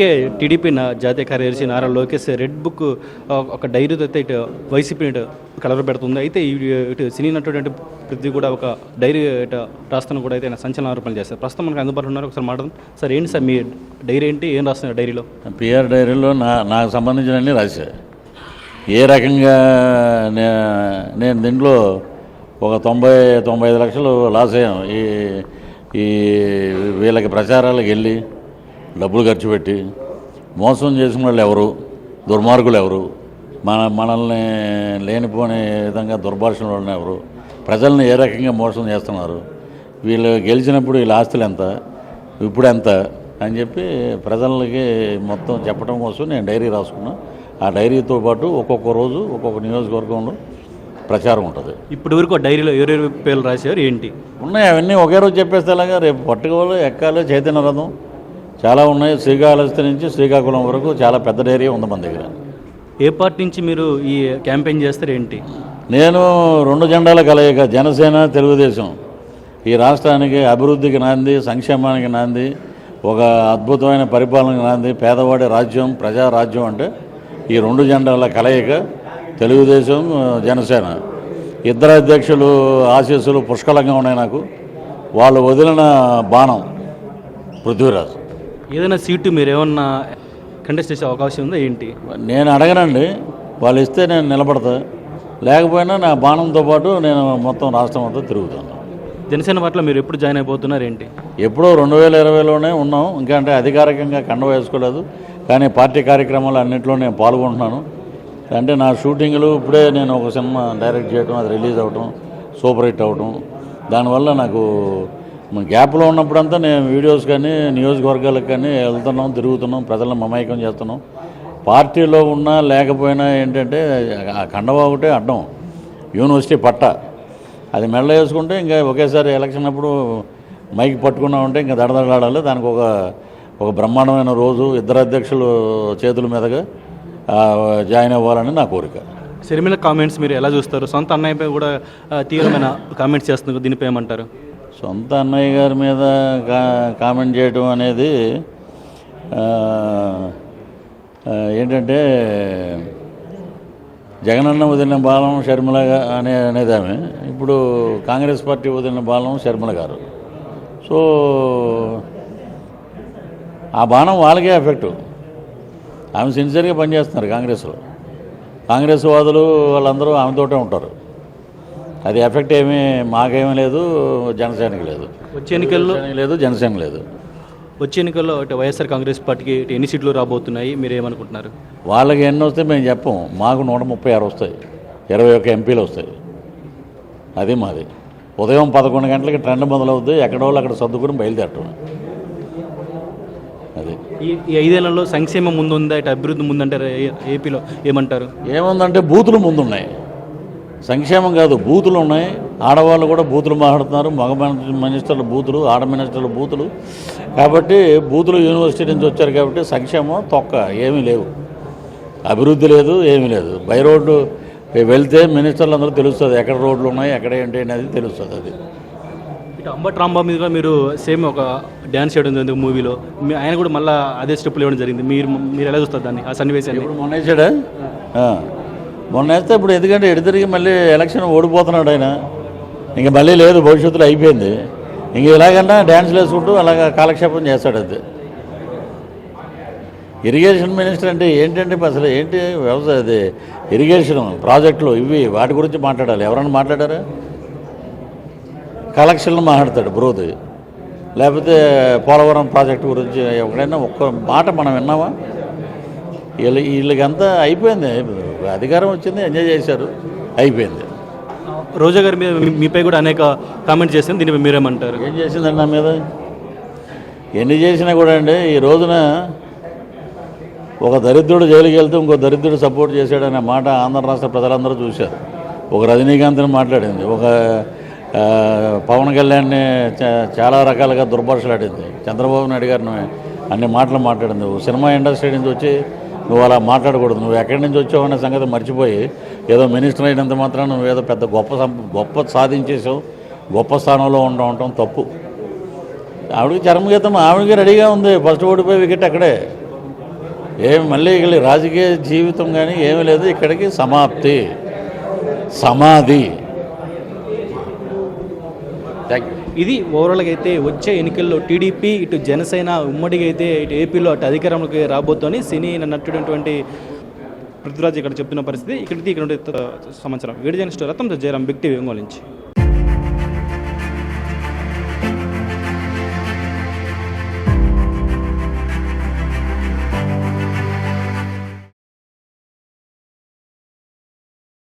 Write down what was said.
ఇప్పటికే టీడీపీ జాతీయ కార్యదర్శి నారా లోకేష్ రెడ్ బుక్ ఒక డైరీతో అయితే ఇటు వైసీపీ ఇటు కలర్ పెడుతుంది. అయితే ఇటు సినీ నటుడు ప్రతి కూడా ఒక డైరీ ఇటు రాస్తాను కూడా అయితే సంచలన ఆరోపణలు చేస్తారు. ప్రస్తుతం మనకు అందుబాటులో ఉన్నారు. ఒకసారి మాట్లాడదాం సార్. ఏంటి సార్ మీ డైరీ ఏంటి, ఏం రాస్తున్నారు డైరీలో? పిఆర్ డైరీలో నాకు సంబంధించినవన్నీ రాశా. ఏ రకంగా నేను దీంట్లో ఒక 90-95 లక్షలు లాస్ అయ్యాం. ఈ వీళ్ళకి ప్రచారాలకు వెళ్ళి డబ్బులు ఖర్చు పెట్టి మోసం చేసిన వాళ్ళు ఎవరు, దుర్మార్గులు ఎవరు, మనల్ని లేనిపోని విధంగా దుర్భాషణ వాళ్ళని ఎవరు, ప్రజల్ని ఏ రకంగా మోసం చేస్తున్నారు, వీళ్ళు గెలిచినప్పుడు వీళ్ళ ఆస్తులు ఎంత, ఇప్పుడు ఎంత అని చెప్పి ప్రజలకి మొత్తం చెప్పడం కోసం నేను డైరీ రాసుకున్నా. ఆ డైరీతో పాటు ఒక్కొక్క రోజు ఒక్కొక్క నియోజకవర్గంలో ప్రచారం ఉంటుంది. ఇప్పటి వరకు డైరీలో ఎవరెవరి పేర్లు రాశారు, ఏంటి ఉన్నాయి అవన్నీ ఒకే రోజు చెప్పేస్తే అలాగా రేపు పట్టుకోవాలి, ఎక్కాలి, చైతన్య రథం చాలా ఉన్నాయి. శ్రీకాళహస్తి నుంచి శ్రీకాకుళం వరకు చాలా పెద్ద డైరీ ఉంది మన దగ్గర. ఏ పార్టీ నుంచి మీరు ఈ క్యాంపెయిన్ చేస్తారు ఏంటి? నేను 2 జెండాల కలయిక, జనసేన, తెలుగుదేశం. ఈ రాష్ట్రానికి అభివృద్ధికి నాంది, సంక్షేమానికి నాంది, ఒక అద్భుతమైన పరిపాలనకి నాంది, పేదవాడి రాజ్యం, ప్రజారాజ్యం అంటే ఈ 2 జెండాల కలయిక తెలుగుదేశం, జనసేన. ఇద్దరు అధ్యక్షులు ఆశీస్సులు పుష్కలంగా ఉన్నాయి నాకు. వాళ్ళు వదిలిన బాణం పృథ్వీరాజ్. ఏదైనా సీటు మీరు ఏమన్నా కంటెస్ట్ చేసే అవకాశం ఉందా ఏంటి? నేను అడగనండి, వాళ్ళు ఇస్తే నేను నిలబడతా, లేకపోయినా నా బాణంతో పాటు నేను మొత్తం రాష్ట్రం అంతా తిరుగుతాను. జనసేన పార్టీలో మీరు ఎప్పుడు జాయిన్ అయిపోతున్నారు ఏంటి? ఎప్పుడో 2020లోనే ఉన్నాం. ఇంకా అంటే అధికారికంగా కండ వేసుకోలేదు, కానీ పార్టీ కార్యక్రమాలు అన్నింటిలో నేను పాల్గొంటున్నాను. అంటే నా షూటింగ్లు ఇప్పుడే నేను ఒక సినిమా డైరెక్ట్ చేయడం, అది రిలీజ్ అవ్వటం, సూపర్ హిట్ అవ్వటం, దానివల్ల నాకు గ్యాప్లో ఉన్నప్పుడంతా నేను వీడియోస్ కానీ నియోజకవర్గాలకు కానీ వెళ్తున్నాం, తిరుగుతున్నాం, ప్రజలను మమైకం చేస్తున్నాం. పార్టీలో ఉన్నా లేకపోయినా ఏంటంటే ఆ కండవా ఒకటే అడ్డం, యూనివర్సిటీ పట్ట, అది మెళ్ళ వేసుకుంటే ఇంకా ఒకేసారి ఎలక్షన్ అప్పుడు మైక్ పట్టుకున్నామంటే ఇంకా దడదడాడాలి. దానికి ఒక బ్రహ్మాండమైన రోజు ఇద్దరు అధ్యక్షులు చేతుల మీదుగా జాయిన్ అవ్వాలని నా కోరిక. షర్మిల కామెంట్స్ మీరు ఎలా చూస్తారు? సొంత అన్నయ్యపై కూడా తీవ్రమైన కామెంట్స్ చేస్తున్నారు, దీనిపై ఏమంటారు? సొంత అన్నయ్య గారి మీద కామెంట్ చేయడం అనేది ఏంటంటే జగనన్న వదిలిన బాలం షర్మిల అనేది ఆమె. ఇప్పుడు కాంగ్రెస్ పార్టీ వదిలిన బాలం షర్మిల గారు. సో ఆ బాణం వాళ్ళకే ఎఫెక్టు. ఆమె సిన్సియర్గా పనిచేస్తున్నారు కాంగ్రెస్లో. కాంగ్రెస్ వాదులు వాళ్ళందరూ ఆమెతోటే ఉంటారు. అది ఎఫెక్ట్ ఏమీ మాకేమీ లేదు, జనసేనకి లేదు. వచ్చే ఎన్నికల్లో లేదు, జనసేన లేదు. వచ్చే ఎన్నికల్లో వైఎస్ఆర్ కాంగ్రెస్ పార్టీకి ఎన్ని సీట్లు రాబోతున్నాయి, మీరు ఏమనుకుంటున్నారు? వాళ్ళకి ఎన్ని వస్తాయి మేము చెప్పం. మాకు 136 వస్తాయి, 21 ఎంపీలు వస్తాయి. అది మాది. ఉదయం 11 గంటలకి ట్రెండ్ మొదలవుద్ది, ఎక్కడో అక్కడ సర్దుకుని బయలుదేరటం. అది ఈ 5 ఏళ్లలో సంక్షేమం ముందుందా, ఇటు అభివృద్ధి ముందంటారు ఏపీలో? ఏమంటారు? ఏముందంటే బూతులు ముందున్నాయి, సంక్షేమం కాదు, బూతులు ఉన్నాయి. ఆడవాళ్ళు కూడా బూతులు మాట్లాడుతున్నారు, మగ మినిస్టర్ల బూతులు, ఆడ మినిస్టర్ల బూతులు. కాబట్టి బూతులు యూనివర్సిటీ నుంచి వచ్చారు కాబట్టి సంక్షేమం తొక్క ఏమీ లేవు, అభివృద్ధి లేదు, ఏమీ లేదు. బై రోడ్డు వెళ్తే మినిస్టర్లు అందరూ తెలుస్తుంది ఎక్కడ రోడ్లు ఉన్నాయి, ఎక్కడ ఏంటి అనేది తెలుస్తుంది. అది ఇటు అంబట్ రాంబాబు మీద మీరు సేమ్ ఒక డ్యాన్స్ చేయడం జరిగింది మూవీలో, ఆయన కూడా మళ్ళీ అదే స్టెప్పులు ఇవ్వడం జరిగింది. మీరు ఎలా చూస్తారు దాన్ని, ఆ సన్నివేశాన్ని? ఇప్పుడు మొన్న వేసాడా? మొన్న వేస్తే ఇప్పుడు ఎందుకంటే ఎడు తిరిగి మళ్ళీ ఎలక్షన్ ఓడిపోతున్నాడు ఆయన. ఇంక మళ్ళీ లేదు, భవిష్యత్తులో అయిపోయింది. ఇంక ఇలాగన్నా డ్యాన్స్లు వేసుకుంటూ అలాగ కాలక్షేపం చేస్తాడు. అది ఇరిగేషన్ మినిస్టర్ అంటే ఏంటంటే అసలు ఏంటి వ్యవసాయ, అది ఇరిగేషన్ ప్రాజెక్టులు ఇవి, వాటి గురించి మాట్లాడాలి. ఎవరన్నా మాట్లాడారా? కలెక్షన్లు మాట్లాడతాడు బ్రోది, లేకపోతే పోలవరం ప్రాజెక్టు గురించి ఎక్కడైనా ఒక్క మాట మనం విన్నామా? వీళ్ళకంతా అయిపోయింది. అధికారం వచ్చింది, ఎంజాయ్ చేశారు, అయిపోయింది. రోజా గారి మీద మీపై కూడా అనేక కామెంట్స్ చేసింది, దీనిపై మీరేమంటారు? ఏం చేసిందండి నా మీద? ఎన్ని చేసినా కూడా అండి, ఈ రోజున ఒక దరిద్రుడు జైలుకి వెళ్తే ఇంకో దరిద్రుడు సపోర్ట్ చేశాడనే మాట ఆంధ్ర రాష్ట్ర ప్రజలందరూ చూశారు. ఒక రజనీకాంత్ని మాట్లాడింది, ఒక పవన్ కళ్యాణ్ని చాలా రకాలుగా దుర్భాషలాడింది, చంద్రబాబు నాయుడు గారిని అన్ని మాటలు మాట్లాడింది. సినిమా ఇండస్ట్రీ నుంచి వచ్చి నువ్వు అలా మాట్లాడకూడదు, నువ్వు ఎక్కడి నుంచి వచ్చావు అనే సంగతి మర్చిపోయి ఏదో మినిస్టర్ అయినంత మాత్రం నువ్వు ఏదో పెద్ద గొప్ప సాధించేసావు, గొప్ప స్థానంలో ఉండటం తప్పు. ఆవిడకి చరమగీతం ఆవిడకి రెడీగా ఉంది, ఫస్ట్ ఓడిపోయి వికెట్ అక్కడే. మళ్ళీ ఇక్కడ రాజకీయ జీవితం కానీ ఏమీ లేదు, ఇక్కడికి సమాప్తి, సమాధి. Thank you. ఇది ఓవరాల్గా అయితే వచ్చే ఎన్నికల్లో టీడీపీ ఇటు జనసేన ఉమ్మడిగా అయితే ఇటు ఏపీలో అటు అధికారంలోకి రాబోతోని సినీ నటుడైనటువంటి పృథ్వీరాజ్ ఇక్కడ చెప్తున్న పరిస్థితి. ఇక్కడ ఉండే సమాచారం. వీడియో జర్నలిస్ట్ రత్నం జయరాం, బిగ్ టీవీ ఒంగోలు నుంచి.